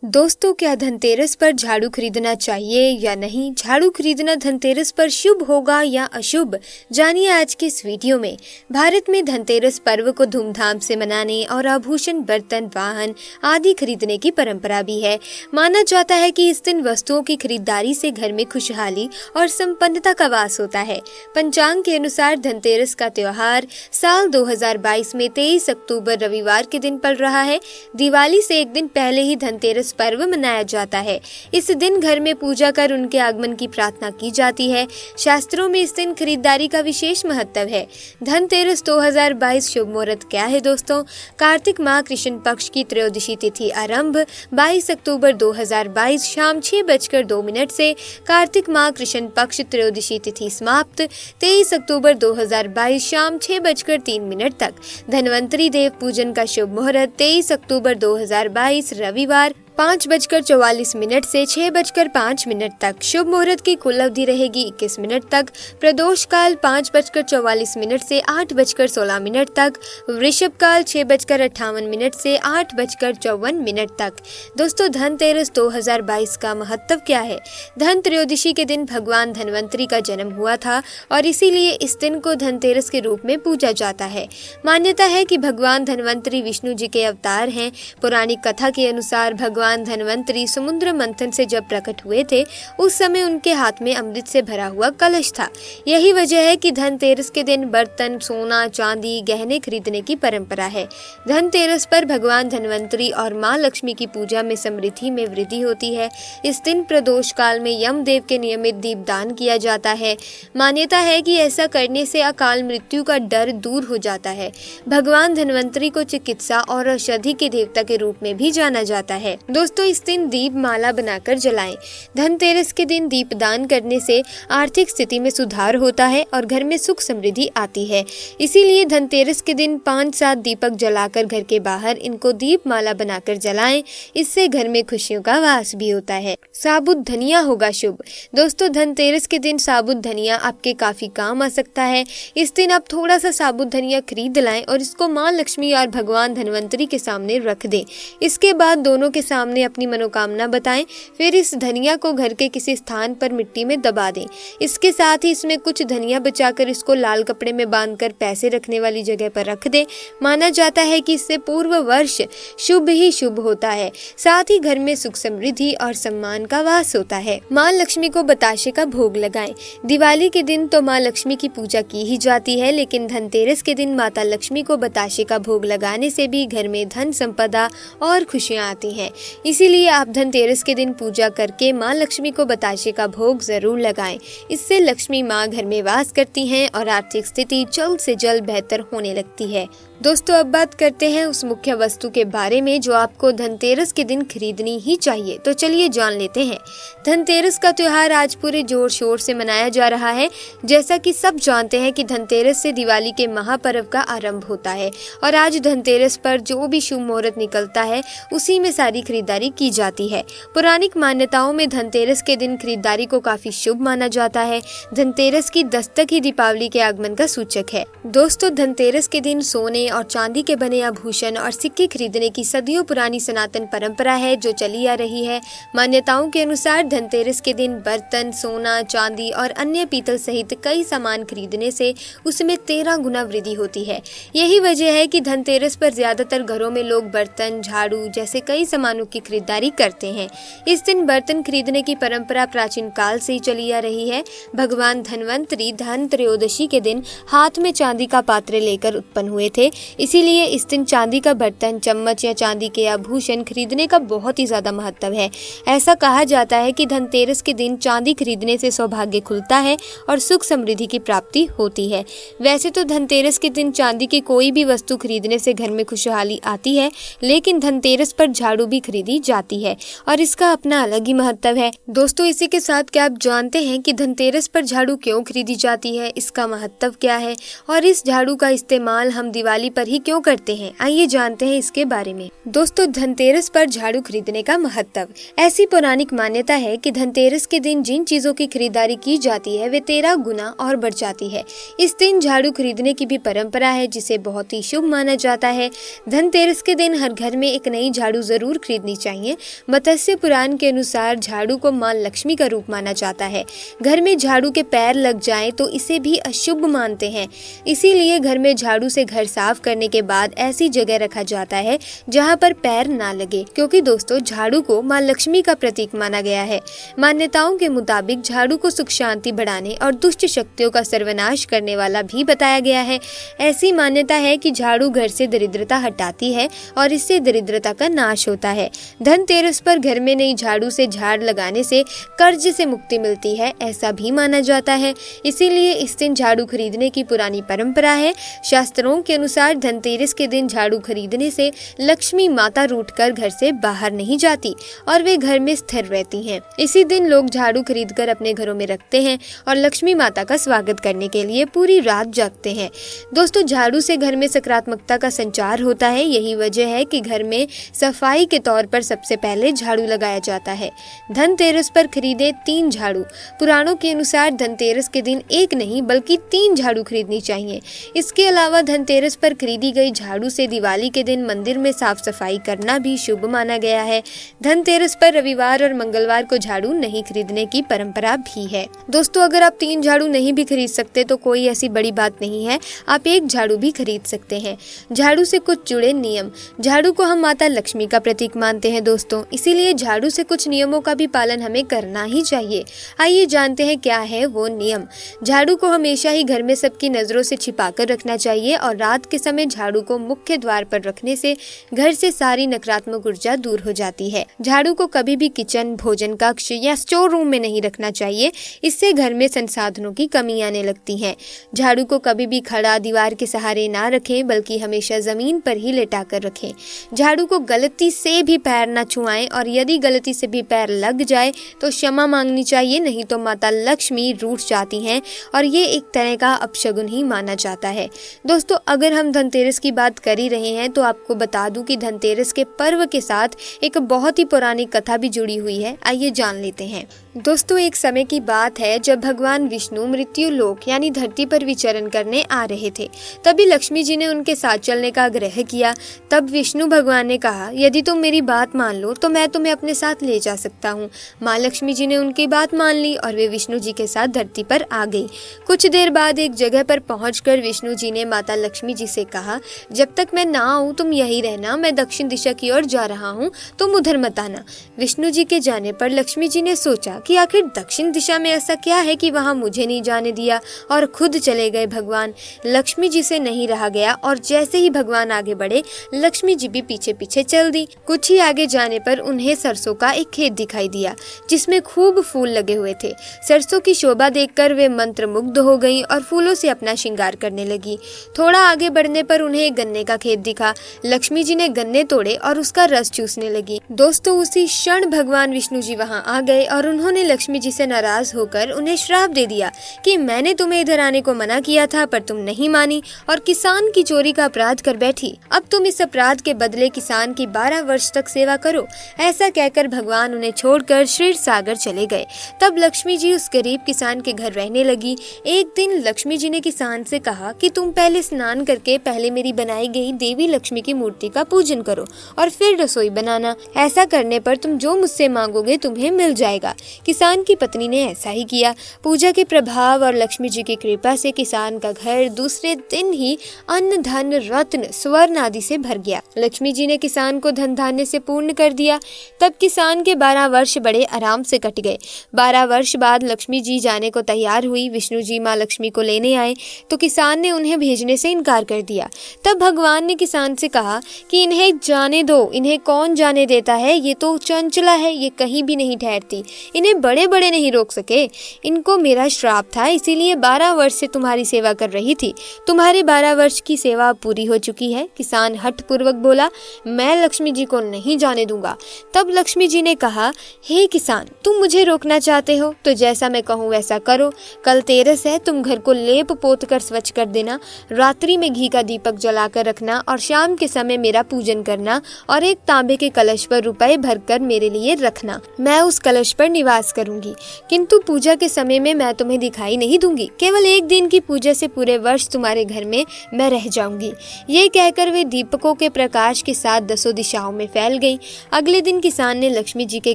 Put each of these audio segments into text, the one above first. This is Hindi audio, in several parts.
दोस्तों, क्या धनतेरस पर झाड़ू खरीदना चाहिए या नहीं? झाड़ू खरीदना धनतेरस पर शुभ होगा या अशुभ? जानिए आज के इस वीडियो में। भारत में धनतेरस पर्व को धूमधाम से मनाने और आभूषण, बर्तन, वाहन आदि खरीदने की परंपरा भी है। माना जाता है कि इस दिन वस्तुओं की खरीदारी से घर में खुशहाली और संपन्नता का वास होता है। पंचांग के अनुसार धनतेरस का त्योहार साल 2022 में 23 अक्टूबर रविवार के दिन पड़ रहा है। दिवाली से एक दिन पहले ही धनतेरस पर्व मनाया जाता है। इस दिन घर में पूजा कर उनके आगमन की प्रार्थना की जाती है। शास्त्रों में इस दिन खरीदारी का विशेष महत्व है। धनतेरस 2022 शुभ मुहूर्त क्या है दोस्तों? कार्तिक माह कृष्ण पक्ष की त्रयोदशी तिथि आरंभ 22 अक्टूबर 2022 शाम 6:02 से। कार्तिक माह कृष्ण पक्ष त्रयोदशी तिथि समाप्त 23 अक्टूबर 2022 शाम 6:03 तक। धन्वंतरी देव पूजन का शुभ मुहूर्त 23 अक्टूबर 2022 रविवार 5:44 से 6:05 तक। शुभ मुहूर्त की कुल अवधि रहेगी 21 मिनट तक। प्रदोष काल 5:44 से 8:16 तक। वृषभ काल 6:58 से 8:54 तक। दोस्तों, धनतेरस 2022 का महत्व क्या है? धन त्रयोदशी के दिन भगवान धन्वंतरी का जन्म हुआ था और इसीलिए इस दिन को धनतेरस के रूप में पूजा जाता है। मान्यता है कि भगवान धन्वंतरी विष्णु जी के अवतार हैं। पौराणिक कथा के अनुसार भगवान धन्वंतरी समुद्र मंथन से जब प्रकट हुए थे, उस समय उनके हाथ में अमृत से भरा हुआ कलश था। यही वजह है कि धनतेरस के दिन बर्तन, सोना, चांदी, गहने खरीदने की परंपरा है। धनतेरस पर भगवान धन्वंतरी और मां लक्ष्मी की पूजा में समृद्धि में वृद्धि होती है। इस दिन प्रदोष काल में यमदेव के नियमित दीपदान किया जाता है। मान्यता है कि ऐसा करने से अकाल मृत्यु का डर दूर हो जाता है। भगवान धन्वंतरी को चिकित्सा और औषधि के देवता के रूप में भी जाना जाता है। दोस्तों, इस दिन दीप माला बनाकर जलाएं। धनतेरस के दिन दीपदान करने से आर्थिक स्थिति में सुधार होता है और घर में सुख समृद्धि आती है। इसीलिए धनतेरस के दिन 5-7 दीपक जलाकर घर के बाहर इनको दीप माला बनाकर जलाएं। इससे घर में खुशियों का वास भी होता है। साबुत धनिया होगा शुभ। दोस्तों, धनतेरस के दिन साबुत धनिया आपके काफी काम आ सकता है। इस दिन आप थोड़ा सा साबुत धनिया खरीद लाएं और इसको मां लक्ष्मी और भगवान धन्वंतरी के सामने रख दें। इसके बाद दोनों के सामने अपनी मनोकामना बताएं। फिर इस धनिया को घर के किसी स्थान पर मिट्टी में दबा दें। इसके साथ ही इसमें कुछ धनिया बचाकर इसको लाल कपड़े में बांधकर पैसे रखने वाली जगह पर रख दें। माना जाता है कि इससे पूर्व वर्ष शुभ ही शुभ होता है। साथ ही घर में सुख समृद्धि और सम्मान का वास होता है। मां लक्ष्मी को बताशे का भोग लगाएं। दिवाली के दिन तो मां लक्ष्मी की पूजा की ही जाती है, लेकिन धनतेरस के दिन माता लक्ष्मी को बताशे का भोग लगाने से भी घर में धन संपदा और खुशियां आती हैं। इसीलिए आप धनतेरस के दिन पूजा करके मां लक्ष्मी को बताशे का भोग जरूर लगाएं। इससे लक्ष्मी मां घर में वास करती हैं और आर्थिक स्थिति जल्द से जल्द बेहतर होने लगती है। दोस्तों, अब बात करते हैं उस मुख्य वस्तु के बारे में जो आपको धनतेरस के दिन खरीदनी ही चाहिए। तो चलिए जान लेते हैं। धनतेरस का त्योहार आज पूरे जोर शोर से मनाया जा रहा है। जैसा कि सब जानते हैं कि धनतेरस से दिवाली के महापर्व का आरंभ होता है और आज धनतेरस पर जो भी शुभ मुहूर्त निकलता है उसी में सारी खरीदारी की जाती है। पौराणिक मान्यताओं में धनतेरस के दिन खरीदारी को काफी शुभ माना जाता है। धनतेरस की दस्तक ही दीपावली के आगमन का सूचक है। दोस्तों, धनतेरस के दिन सोने और चांदी के बने आभूषण और सिक्के खरीदने की सदियों पुरानी सनातन परंपरा है जो चली आ रही है। मान्यताओं के अनुसार धनतेरस के दिन बर्तन, सोना, चांदी और अन्य पीतल सहित कई सामान खरीदने से उसमें 13 गुना वृद्धि होती है। यही वजह है कि धनतेरस पर ज्यादातर घरों में लोग बर्तन, झाड़ू जैसे कई सामानों की खरीदारी करते हैं। इस दिन बर्तन खरीदने की परंपरा प्राचीन काल से ही चली आ रही है। भगवान धन्वंतरी धन त्रयोदशी के दिन हाथ में चांदी का पात्र लेकर उत्पन्न हुए थे। इसीलिए इस दिन चांदी का बर्तन, चम्मच या चांदी के आभूषण खरीदने का बहुत ही ज्यादा महत्व है। ऐसा कहा जाता है कि धनतेरस के दिन चांदी खरीदने से सौभाग्य खुलता है और सुख समृद्धि की प्राप्ति होती है। वैसे तो धनतेरस के दिन चांदी की कोई भी वस्तु खरीदने से घर में खुशहाली आती है, लेकिन धनतेरस पर झाड़ू भी खरीदी जाती है और इसका अपना अलग ही महत्व है। दोस्तों, इसी के साथ क्या आप जानते हैं कि धनतेरस पर झाड़ू क्यों खरीदी जाती है, इसका महत्व क्या है और इस झाड़ू का इस्तेमाल हम दिवाली दिवाली पर ही क्यों करते हैं, आइए जानते हैं इसके बारे में। दोस्तों, धनतेरस पर झाड़ू खरीदने का महत्व। ऐसी पौराणिक मान्यता है कि धनतेरस के दिन जिन चीजों की खरीदारी की जाती है वे 13 गुना और बढ़ जाती है। इस दिन झाड़ू खरीदने की भी परंपरा है जिसे बहुत ही शुभ माना जाता है। धनतेरस के दिन हर घर में एक नई झाड़ू जरूर खरीदनी चाहिए। मत्स्य पुराण के अनुसार झाड़ू को मां लक्ष्मी का रूप माना जाता है। घर में झाड़ू के पैर लग जाएं तो इसे भी अशुभ मानते हैं। इसीलिए घर में झाड़ू से घर साफ करने के बाद ऐसी जगह रखा जाता है जहां पर पैर ना लगे, क्योंकि दोस्तों झाड़ू को मां लक्ष्मी का प्रतीक माना गया है। मान्यताओं के मुताबिक झाड़ू को सुख शांति बढ़ाने और दुष्ट शक्तियों का सर्वनाश करने वाला भी बताया गया है। ऐसी मान्यता है कि झाड़ू घर से दरिद्रता हटाती है और इससे दरिद्रता का नाश होता है। धनतेरस पर घर में नई झाड़ू से झाड़ लगाने से कर्ज से मुक्ति मिलती है, ऐसा भी माना जाता है। इसीलिए इस दिन झाड़ू खरीदने की पुरानी परंपरा है। शास्त्रों के अनुसार धनतेरस के दिन झाड़ू खरीदने से लक्ष्मी माता रूठकर घर से बाहर नहीं जाती और वे घर में स्थिर रहती हैं। इसी दिन लोग झाड़ू खरीदकर अपने घरों में रखते हैं और लक्ष्मी माता का स्वागत करने के लिए पूरी रात जागते हैं। दोस्तों, झाड़ू से घर में सकारात्मकता का संचार होता है। यही वजह है कि घर में सफाई के तौर पर सबसे पहले झाड़ू लगाया जाता है। धनतेरस पर खरीदे 3 झाड़ू। पुराणों के अनुसार धनतेरस के दिन एक नहीं बल्कि 3 झाड़ू खरीदनी चाहिए। इसके अलावा धनतेरस पर खरीदी गई झाड़ू से दिवाली के दिन मंदिर में साफ सफाई करना भी शुभ माना गया है। धनतेरस पर रविवार और मंगलवार को झाड़ू नहीं खरीदने की परंपरा भी है। दोस्तों, अगर आप 3 झाड़ू नहीं भी खरीद सकते तो कोई ऐसी बड़ी बात नहीं है, आप 1 झाड़ू भी खरीद सकते हैं। झाड़ू से कुछ जुड़े नियम। झाड़ू को हम माता लक्ष्मी का प्रतीक मानते हैं दोस्तों, इसीलिए झाड़ू से कुछ नियमों का भी पालन हमें करना ही चाहिए। आइए जानते हैं क्या है वो नियम। झाड़ू को हमेशा ही घर में सबकी नजरों से छिपाकर रखना चाहिए और रात के समय झाड़ू को मुख्य द्वार पर रखने से घर से सारी नकारात्मक ऊर्जा दूर हो जाती है। झाड़ू को कभी भी किचन, भोजन कक्ष या स्टोर रूम में नहीं रखना चाहिए, इससे घर में संसाधनों की कमी आने लगती है। झाड़ू को कभी भी खड़ा दीवार के सहारे ना रखें बल्कि हमेशा जमीन पर ही लेटा कर रखें। झाड़ू को गलती से भी पैर न छुआएं और यदि गलती से भी पैर लग जाए तो क्षमा मांगनी चाहिए, नहीं तो माता लक्ष्मी रूठ जाती हैं और ये एक तरह का अपशगुन ही माना जाता है। दोस्तों, अगर हम धनतेरस की बात कर ही रहे हैं तो आपको बता दूं कि धनतेरस के पर्व के साथ एक बहुत ही पौराणिक कथा भी जुड़ी हुई है। आइए जान लेते हैं। दोस्तों, एक समय की बात है जब भगवान विष्णु मृत्यु लोक यानी धरती पर विचरण करने आ रहे थे। तभी लक्ष्मी जी ने उनके साथ चलने का आग्रह किया। तब विष्णु भगवान ने कहा, यदि तुम मेरी बात मान लो तो मैं तुम्हें अपने साथ ले जा सकता हूँ। माँ लक्ष्मी जी ने उनकी बात मान ली और वे विष्णु जी के साथ धरती पर आ गई। कुछ देर बाद एक जगह पर पहुंचकर विष्णु जी ने माता लक्ष्मी जी से कहा, जब तक मैं ना आऊं तुम यही रहना, मैं दक्षिण दिशा की ओर जा रहा हूं, तुम उधर मत आना। विष्णु जी के जाने पर लक्ष्मी जी ने सोचा कि आखिर दक्षिण दिशा में ऐसा क्या है कि वहां मुझे नहीं जाने दिया, और खुद चले गए भगवान। लक्ष्मी जी से नहीं रहा गया और जैसे ही भगवान आगे बढ़े लक्ष्मी जी भी पीछे पीछे चल दी। कुछ ही आगे जाने पर उन्हें सरसों का एक खेत दिखाई दिया जिसमें खूब फूल लगे हुए थे। सरसों की शोभा देखकर वे मंत्रमुग्ध हो गईं और फूलों से अपना श्रृंगार करने लगी। थोड़ा आगे बढ़ने पर उन्हें एक गन्ने का खेत दिखा। लक्ष्मी जी ने गन्ने तोड़े और उसका रस चूसने लगी। दोस्तों, उसी क्षण भगवान विष्णु जी वहां आ गए और उन्होंने लक्ष्मी जी से नाराज होकर उन्हें श्राप दे दिया कि मैंने तुम्हें इधर आने को मना किया था पर तुम नहीं मानी और किसान की चोरी का अपराध कर बैठी। अब तुम इस अपराध के बदले किसान की 12 वर्ष तक सेवा करो। ऐसा कहकर भगवान उन्हें छोड़कर क्षीर सागर चले गए। तब लक्ष्मी जी उस गरीब किसान के घर रहने लगी। एक दिन लक्ष्मी जी ने किसान से कहा कि तुम पहले स्नान करके पहले मेरी बनाई गई देवी लक्ष्मी की मूर्ति का पूजन करो और फिर रसोई बनाना। ऐसा करने पर तुम जो मुझसे मांगोगे तुम्हें मिल जाएगा। किसान की पत्नी ने ऐसा ही किया। पूजा के प्रभाव और लक्ष्मी जी की कृपा से किसान का घर दूसरे दिन ही अन्न, धन, रत्न, स्वर्ण आदि से भर गया। लक्ष्मी जी ने किसान को धन धान्य से पूर्ण कर दिया। तब किसान के 12 वर्ष बड़े आराम से कट गए। 12 वर्ष बाद लक्ष्मी जी जाने को तैयार हुई। विष्णु जी माँ लक्ष्मी को लेने आए तो किसान ने उन्हें भेजने से इनकार कर दिया। तब भगवान ने किसान से कहा कि इन्हें जाने दो, इन्हें कौन जाने देता है, ये तो चंचला है, ये कहीं भी नहीं ठहरती, इन्हें बड़े बड़े नहीं रोक सके। इनको मेरा श्राप था, इसीलिए 12 वर्ष से तुम्हारी सेवा कर रही थी। तुम्हारे 12 वर्ष की सेवा पूरी हो चुकी है। किसान हठ पूर्वक बोला, मैं लक्ष्मी जी को नहीं जाने दूंगा। तब लक्ष्मी जी ने कहा, हे किसान, तुम मुझे रोकना चाहते हो तो जैसा मैं कहूँ वैसा करो। कल तेरस है, तुम घर को लेप पोत कर स्वच्छ कर देना। रात्रि में घी का दीपक जलाकर रखना और शाम के समय मेरा पूजन करना और एक तांबे के कलश पर रुपए भरकर मेरे लिए रखना। मैं उस कलश पर निवास करूंगी, किंतु पूजा के समय में मैं तुम्हें दिखाई नहीं दूंगी। केवल एक दिन की पूजा से पूरे वर्ष तुम्हारे घर में मैं रह जाऊंगी। ये कहकर वे दीपकों के प्रकाश के साथ 10 दिशाओं में फैल गई। अगले दिन किसान ने लक्ष्मी जी के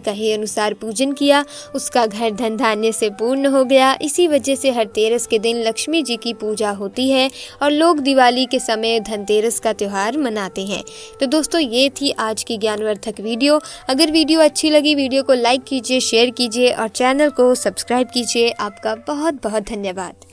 कहे अनुसार पूजन किया। उसका घर धन धान्य से पूर्ण हो गया। इसी वजह से धनतेरस के दिन लक्ष्मी जी की पूजा होती है और लोग दिवाली के समय धनतेरस का त्योहार मनाते हैं। तो दोस्तों, ये थी आज की ज्ञानवर्धक वीडियो। अगर वीडियो अच्छी लगी, वीडियो को लाइक कीजिए, शेयर कीजिए और चैनल को सब्सक्राइब कीजिए। आपका बहुत बहुत धन्यवाद।